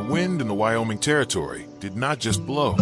wind in the Wyoming territory did not just blow.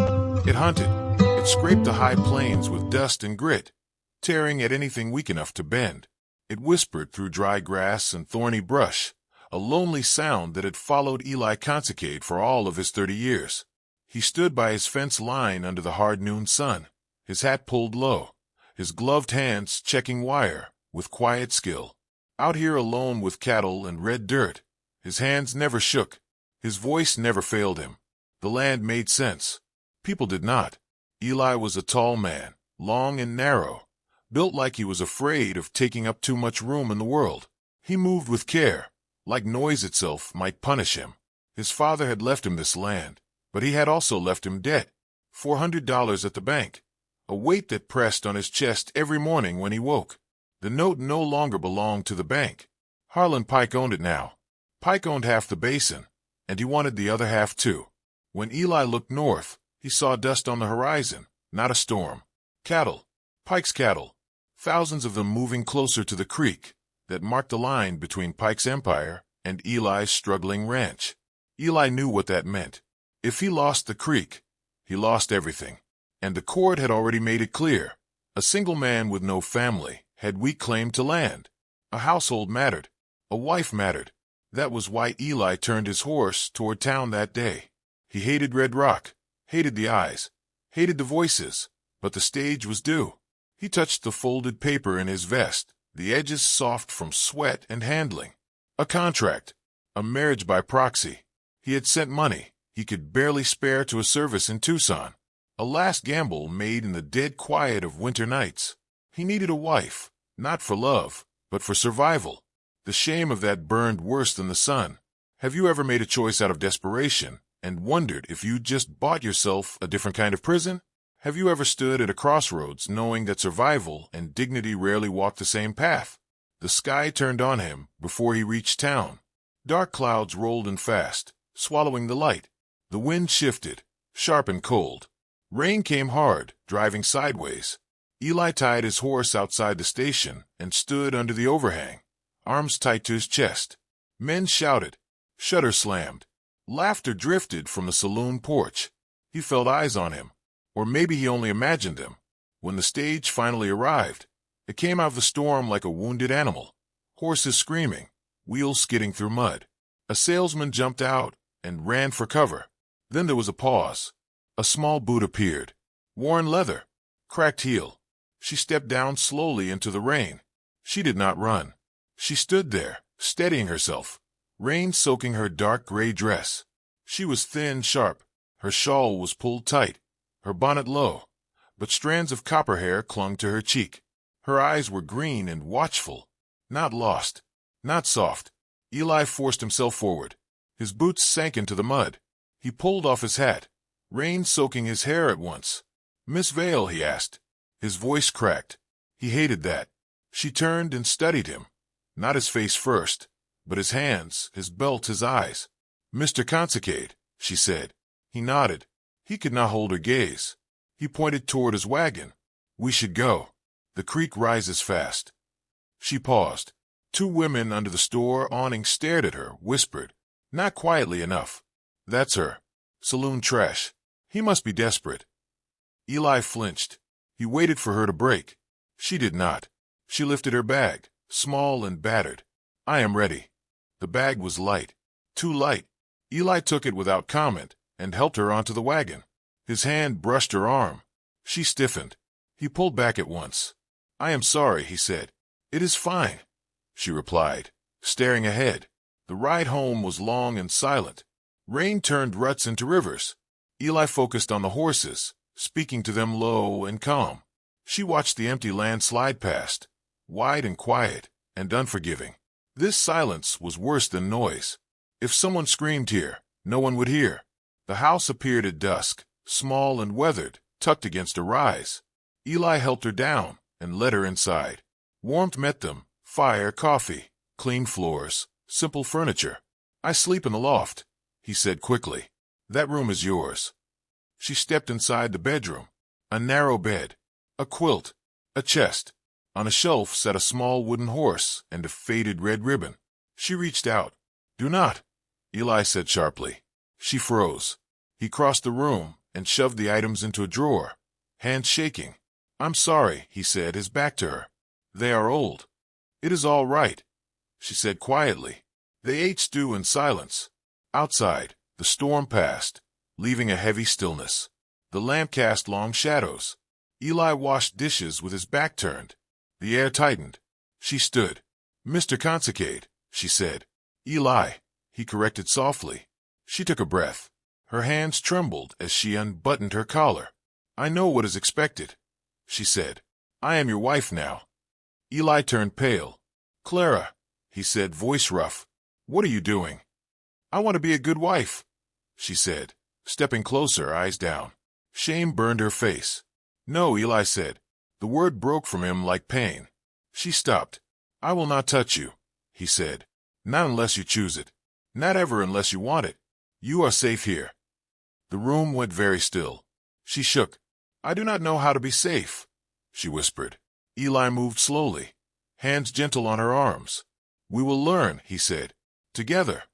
It hunted. It scraped the high plains with dust and grit, tearing at anything weak enough to bend. It whispered through dry grass and thorny brush, a lonely sound that had followed Eli Consecaide for all of his 30 years. He stood by his fence line under the hard noon sun, his hat pulled low, his gloved hands checking wire with quiet skill. Out here alone with cattle and red dirt, his hands never shook, his voice never failed him. The land made sense. People did not. Eli was a tall man, long and narrow, built like he was afraid of taking up too much room in the world. He moved with care, like noise itself might punish him. His father had left him this land, but he had also left him debt. $400 at the bank, a weight that pressed on his chest every morning when he woke. The note no longer belonged to the bank. Harlan Pike owned it now. Pike owned half the basin, and he wanted the other half too. When Eli looked north, he saw dust on the horizon, not a storm. Cattle. Pike's cattle. Thousands of them moving closer to the creek that marked the line between Pike's empire and Eli's struggling ranch. Eli knew what that meant. If he lost the creek, he lost everything. And the court had already made it clear. A single man with no family had weak claim to land. A household mattered. A wife mattered. That was why Eli turned his horse toward town that day. He hated Red Rock, hated the eyes, hated the voices, but the stage was due. He touched the folded paper in his vest, the edges soft from sweat and handling. A contract, a marriage by proxy. He had sent money he could barely spare to a service in Tucson. A last gamble made in the dead quiet of winter nights. He needed a wife, not for love, but for survival. The shame of that burned worse than the sun. Have you ever made a choice out of desperation and wondered if you'd just bought yourself a different kind of prison? Have you ever stood at a crossroads knowing that survival and dignity rarely walk the same path? The sky turned on him before he reached town. Dark clouds rolled in fast, swallowing the light. The wind shifted, sharp and cold. Rain came hard, driving sideways. Eli tied his horse outside the station and stood under the overhang, arms tight to his chest. Men shouted. Shutters slammed. Laughter drifted from the saloon porch. He felt eyes on him. Or maybe he only imagined them. When the stage finally arrived, it came out of the storm like a wounded animal. Horses screaming, wheels skidding through mud. A salesman jumped out and ran for cover. Then there was a pause. A small boot appeared. Worn leather. Cracked heel. She stepped down slowly into the rain. She did not run. She stood there, steadying herself, rain soaking her dark gray dress. She was thin, sharp. Her shawl was pulled tight, her bonnet low, but strands of copper hair clung to her cheek. Her eyes were green and watchful, not lost, not soft. Eli forced himself forward. His boots sank into the mud. He pulled off his hat, rain soaking his hair at once. "Miss Vale," he asked. His voice cracked. He hated that. She turned and studied him. Not his face first, but his hands, his belt, his eyes. "Mr. Consecaide," she said. He nodded. He could not hold her gaze. He pointed toward his wagon. "We should go. The creek rises fast." She paused. Two women under the store awning stared at her, whispered, not quietly enough. "That's her. Saloon trash. He must be desperate." Eli flinched. He waited for her to break. She did not. She lifted her bag, small and battered. "I am ready." The bag was light. Too light. Eli took it without comment and helped her onto the wagon. His hand brushed her arm. She stiffened. He pulled back at once. "I am sorry," he said. "It is fine," she replied, staring ahead. The ride home was long and silent. Rain turned ruts into rivers. Eli focused on the horses, speaking to them low and calm. She watched the empty land slide past, wide and quiet and unforgiving. This silence was worse than noise. If someone screamed here, no one would hear. The house appeared at dusk, small and weathered, tucked against a rise. Eli helped her down and led her inside. Warmth met them, fire, coffee, clean floors, simple furniture. "I sleep in the loft," he said quickly. "That room is yours." She stepped inside the bedroom. A narrow bed, a quilt, a chest. On a shelf sat a small wooden horse and a faded red ribbon. She reached out. "Do not," Eli said sharply. She froze. He crossed the room and shoved the items into a drawer, hands shaking. "I'm sorry," he said, his back to her. "They are old." "It is all right," she said quietly. They ate stew in silence. Outside, the storm passed, leaving a heavy stillness. The lamp cast long shadows. Eli washed dishes with his back turned. The air tightened. She stood. "Mr. Consecaide," she said. "Eli," he corrected softly. She took a breath. Her hands trembled as she unbuttoned her collar. "I know what is expected," she said. "I am your wife now." Eli turned pale. "Clara," he said, voice rough, "what are you doing?" "I want to be a good wife," she said, stepping closer, eyes down. Shame burned her face. "No," Eli said. The word broke from him like pain. She stopped. "I will not touch you," he said. "Not unless you choose it. Not ever unless you want it. You are safe here." The room went very still. She shook. "I do not know how to be safe," she whispered. Eli moved slowly, hands gentle on her arms. "We will learn," he said. "Together."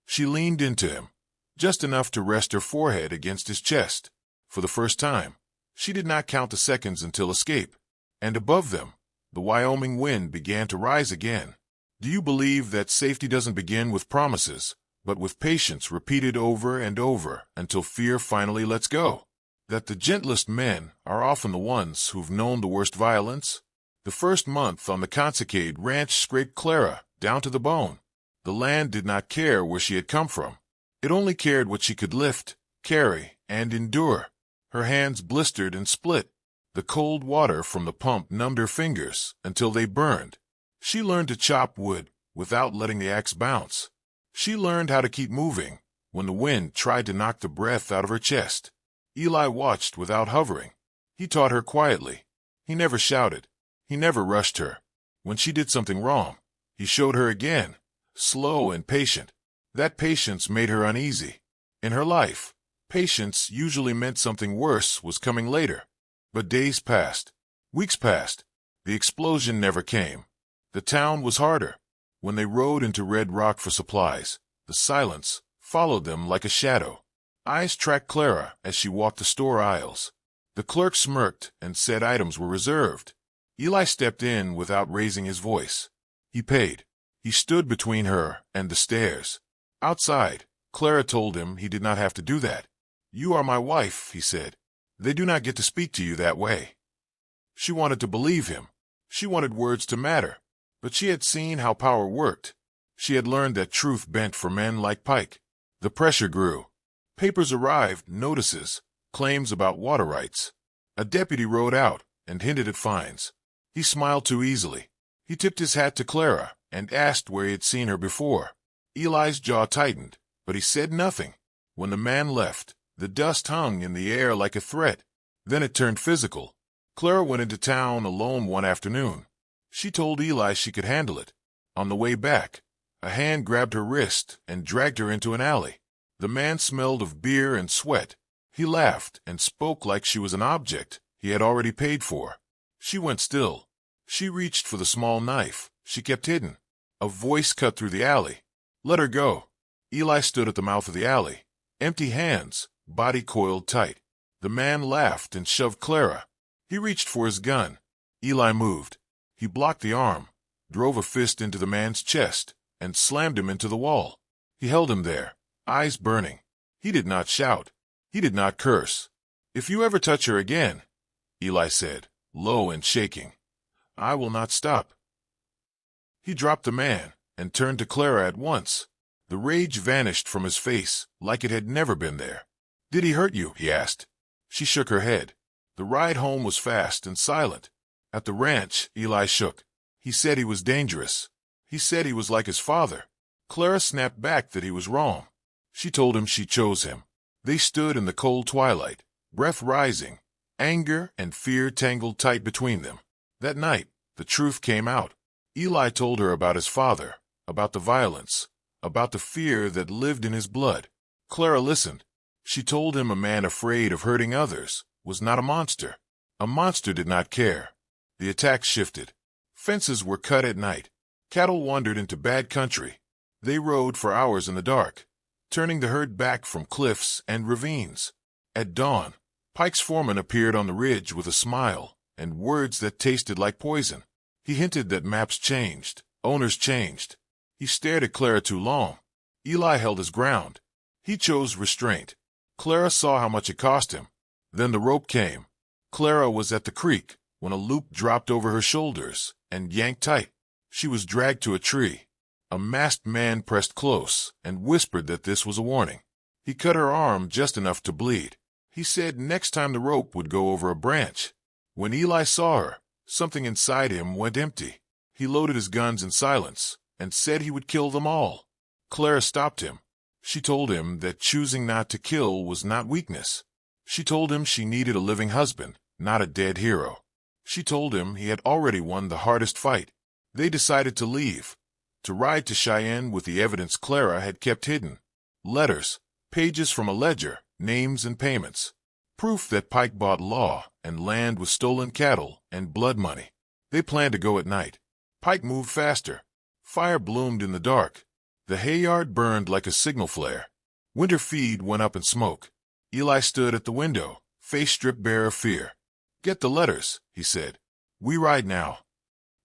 She leaned into him, just enough to rest her forehead against his chest. For the first time, she did not count the seconds until escape. And above them, the Wyoming wind began to rise again. "Do you believe that safety doesn't begin with promises, but with patience repeated over and over until fear finally lets go? That the gentlest men are often the ones who've known the worst violence?" The first month on the Consecaide ranch scraped Clara down to the bone. The land did not care where she had come from. It only cared what she could lift, carry, and endure. Her hands blistered and split. The cold water from the pump numbed her fingers until they burned. She learned to chop wood without letting the axe bounce. She learned how to keep moving when the wind tried to knock the breath out of her chest. Eli watched without hovering. He taught her quietly. He never shouted. He never rushed her. When she did something wrong, he showed her again, slow and patient. That patience made her uneasy. In her life, patience usually meant something worse was coming later. But days passed. Weeks passed. The explosion never came. The town was harder. When they rode into Red Rock for supplies, the silence followed them like a shadow. Eyes tracked Clara as she walked the store aisles. The clerk smirked and said items were reserved. Eli stepped in without raising his voice. He paid. He stood between her and the stairs. Outside, Clara told him he did not have to do that. "You are my wife," he said. "They do not get to speak to you that way." She wanted to believe him. She wanted words to matter. But she had seen how power worked. She had learned that truth bent for men like Pike. The pressure grew. Papers arrived, notices, claims about water rights. A deputy rode out and hinted at fines. He smiled too easily. He tipped his hat to Clara and asked where he had seen her before. Eli's jaw tightened, but he said nothing. When the man left, the dust hung in the air like a threat. Then it turned physical. Clara went into town alone one afternoon. She told Eli she could handle it. On the way back, a hand grabbed her wrist and dragged her into an alley. The man smelled of beer and sweat. He laughed and spoke like she was an object he had already paid for. She went still. She reached for the small knife she kept hidden. A voice cut through the alley. "Let her go." Eli stood at the mouth of the alley, empty hands, body coiled tight. The man laughed and shoved Clara. He reached for his gun. Eli moved. He blocked the arm, drove a fist into the man's chest, and slammed him into the wall. He held him there, eyes burning. He did not shout. He did not curse. "If you ever touch her again," Eli said, low and shaking, "I will not stop." He dropped the man and turned to Clara at once. The rage vanished from his face like it had never been there. "Did he hurt you?" he asked. She shook her head. The ride home was fast and silent. At the ranch, Eli shook. He said he was dangerous. He said he was like his father. Clara snapped back that he was wrong. She told him she chose him. They stood in the cold twilight, breath rising, anger and fear tangled tight between them. That night, the truth came out. Eli told her about his father, about the violence, about the fear that lived in his blood. Clara listened. She told him a man afraid of hurting others was not a monster. A monster did not care. The attacks shifted. Fences were cut at night. Cattle wandered into bad country. They rode for hours in the dark. turning the herd back from cliffs and ravines. At dawn, Pike's foreman appeared on the ridge with a smile and words that tasted like poison. He hinted that maps changed, owners changed. He stared at Clara too long. Eli held his ground. He chose restraint. Clara saw how much it cost him. Then the rope came. Clara was at the creek when a loop dropped over her shoulders and yanked tight. She was dragged to a tree. A masked man pressed close and whispered that this was a warning. He cut her arm just enough to bleed. He said next time the rope would go over a branch. When Eli saw her, something inside him went empty. He loaded his guns in silence and said he would kill them all. Clara stopped him. She told him that choosing not to kill was not weakness. She told him she needed a living husband, not a dead hero. She told him he had already won the hardest fight. They decided to leave, to ride to Cheyenne with the evidence Clara had kept hidden. Letters, pages from a ledger, names and payments. Proof that Pike bought law and land with stolen cattle and blood money. They planned to go at night. Pike moved faster. Fire bloomed in the dark. The hay yard burned like a signal flare. Winter feed went up in smoke. Eli stood at the window, face stripped bare of fear. "Get the letters," he said. "We ride now."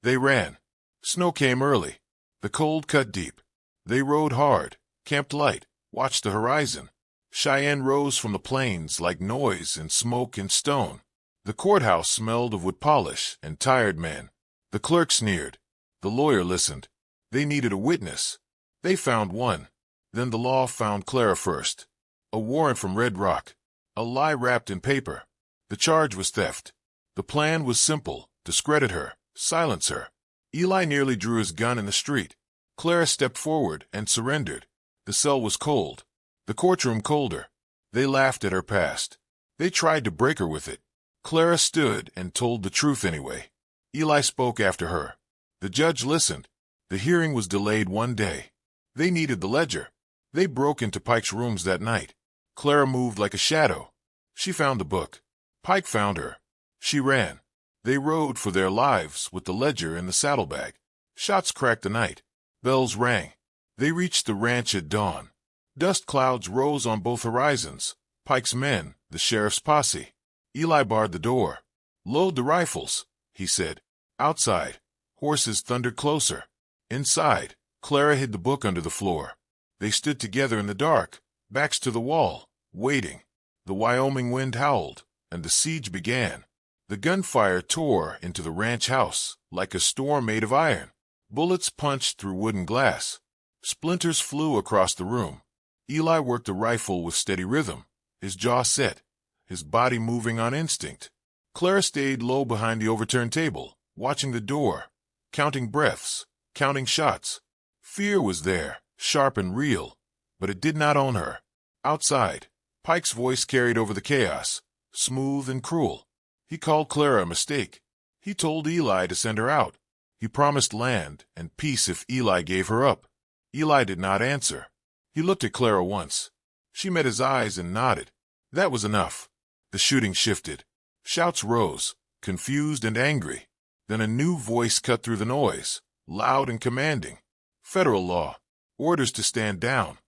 They ran. Snow came early. The cold cut deep. They rode hard, camped light, watched the horizon. Cheyenne rose from the plains like noise and smoke and stone. The courthouse smelled of wood polish and tired men. The clerk sneered. The lawyer listened. They needed a witness. They found one. Then the law found Clara first. A warrant from Red Rock. A lie wrapped in paper. The charge was theft. The plan was simple: discredit her, silence her. Eli nearly drew his gun in the street. Clara stepped forward and surrendered. The cell was cold. The courtroom colder. They laughed at her past. They tried to break her with it. Clara stood and told the truth anyway. Eli spoke after her. The judge listened. The hearing was delayed one day. They needed the ledger. They broke into Pike's rooms that night. Clara moved like a shadow. She found the book. Pike found her. She ran. They rode for their lives with the ledger in the saddlebag. Shots cracked the night. Bells rang. They reached the ranch at dawn. Dust clouds rose on both horizons. Pike's men, the sheriff's posse. Eli barred the door. "Load the rifles," he said. Outside, horses thundered closer. Inside, Clara hid the book under the floor. They stood together in the dark, backs to the wall, waiting. The Wyoming wind howled, and the siege began. The gunfire tore into the ranch house like a storm made of iron. Bullets punched through wooden glass. Splinters flew across the room. Eli worked the rifle with steady rhythm, his jaw set, his body moving on instinct. Clara stayed low behind the overturned table, watching the door, counting breaths, counting shots. Fear was there, sharp and real, but it did not own her. Outside, Pike's voice carried over the chaos, smooth and cruel. He called Clara a mistake. He told Eli to send her out. He promised land and peace if Eli gave her up. Eli did not answer. He looked at Clara once. She met his eyes and nodded. That was enough. The shooting shifted. Shouts rose, confused and angry. Then a new voice cut through the noise, loud and commanding. Federal law. Orders to stand down.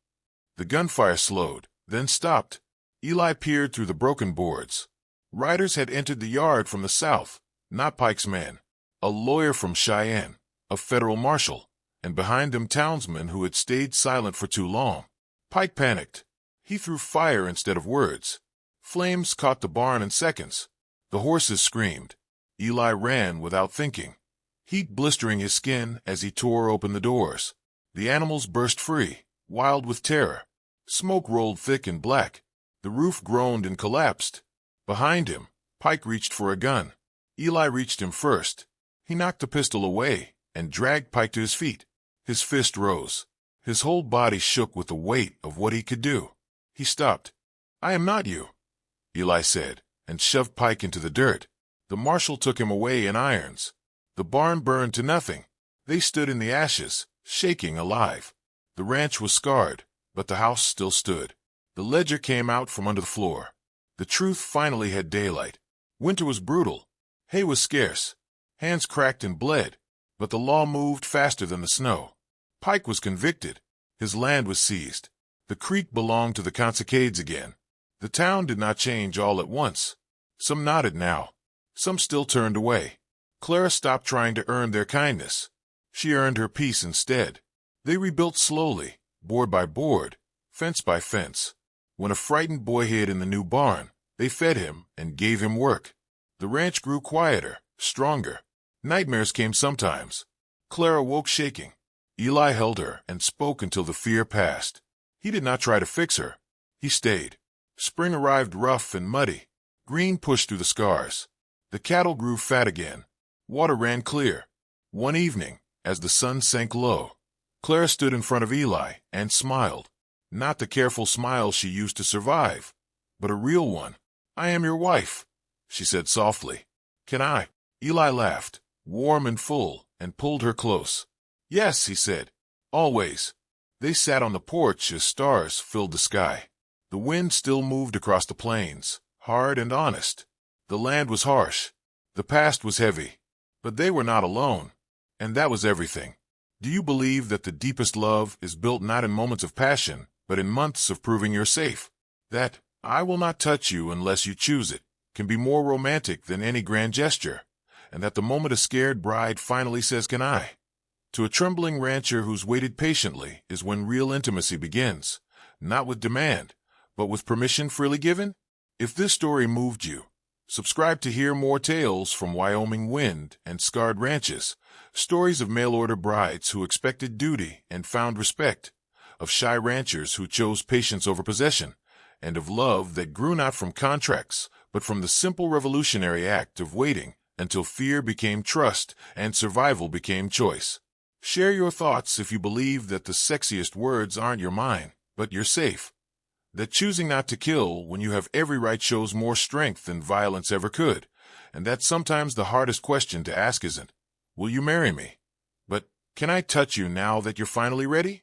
The gunfire slowed, then stopped. Eli peered through the broken boards. Riders had entered the yard from the south, not Pike's men. A lawyer from Cheyenne, a federal marshal, and behind them townsmen who had stayed silent for too long. Pike panicked. He threw fire instead of words. Flames caught the barn in seconds. The horses screamed. Eli ran without thinking, heat blistering his skin as he tore open the doors. The animals burst free, wild with terror. Smoke rolled thick and black. The roof groaned and collapsed. Behind him, Pike reached for a gun. Eli reached him first. He knocked the pistol away and dragged Pike to his feet. His fist rose. His whole body shook with the weight of what he could do. He stopped. "I am not you," Eli said, and shoved Pike into the dirt. The marshal took him away in irons. The barn burned to nothing. They stood in the ashes, shaking alive. The ranch was scarred, but the house still stood. The ledger came out from under the floor. The truth finally had daylight. Winter was brutal. Hay was scarce. Hands cracked and bled, but the law moved faster than the snow. Pike was convicted. His land was seized. The creek belonged to the Consecaid's again. The town did not change all at once. Some nodded now. Some still turned away. Clara stopped trying to earn their kindness. She earned her peace instead. They rebuilt slowly, board by board, fence by fence. When a frightened boy hid in the new barn, they fed him and gave him work. The ranch grew quieter, stronger. Nightmares came sometimes. Clara woke shaking. Eli held her and spoke until the fear passed. He did not try to fix her. He stayed. Spring arrived rough and muddy. Green pushed through the scars. The cattle grew fat again. Water ran clear. One evening, as the sun sank low, Clara stood in front of Eli and smiled. Not the careful smile she used to survive, but a real one. "I am your wife," she said softly. "Can I?" Eli laughed, warm and full, and pulled her close. "Yes," he said. "Always." They sat on the porch as stars filled the sky. The wind still moved across the plains, hard and honest. The land was harsh. The past was heavy. But they were not alone. And that was everything. Do you believe that the deepest love is built not in moments of passion, but in months of proving you're safe? That "I will not touch you unless you choose it" can be more romantic than any grand gesture, and that the moment a scared bride finally says, "Can I?" to a trembling rancher who's waited patiently is when real intimacy begins, not with demand, but with permission freely given? If this story moved you, subscribe to hear more tales from Wyoming wind and scarred ranches, stories of mail-order brides who expected duty and found respect, of shy ranchers who chose patience over possession, and of love that grew not from contracts, but from the simple revolutionary act of waiting until fear became trust and survival became choice. Share your thoughts if you believe that the sexiest words aren't "you're mine," but "you're safe." That choosing not to kill when you have every right shows more strength than violence ever could, and that sometimes the hardest question to ask isn't, "Will you marry me?" but "Can I touch you now that you're finally ready?"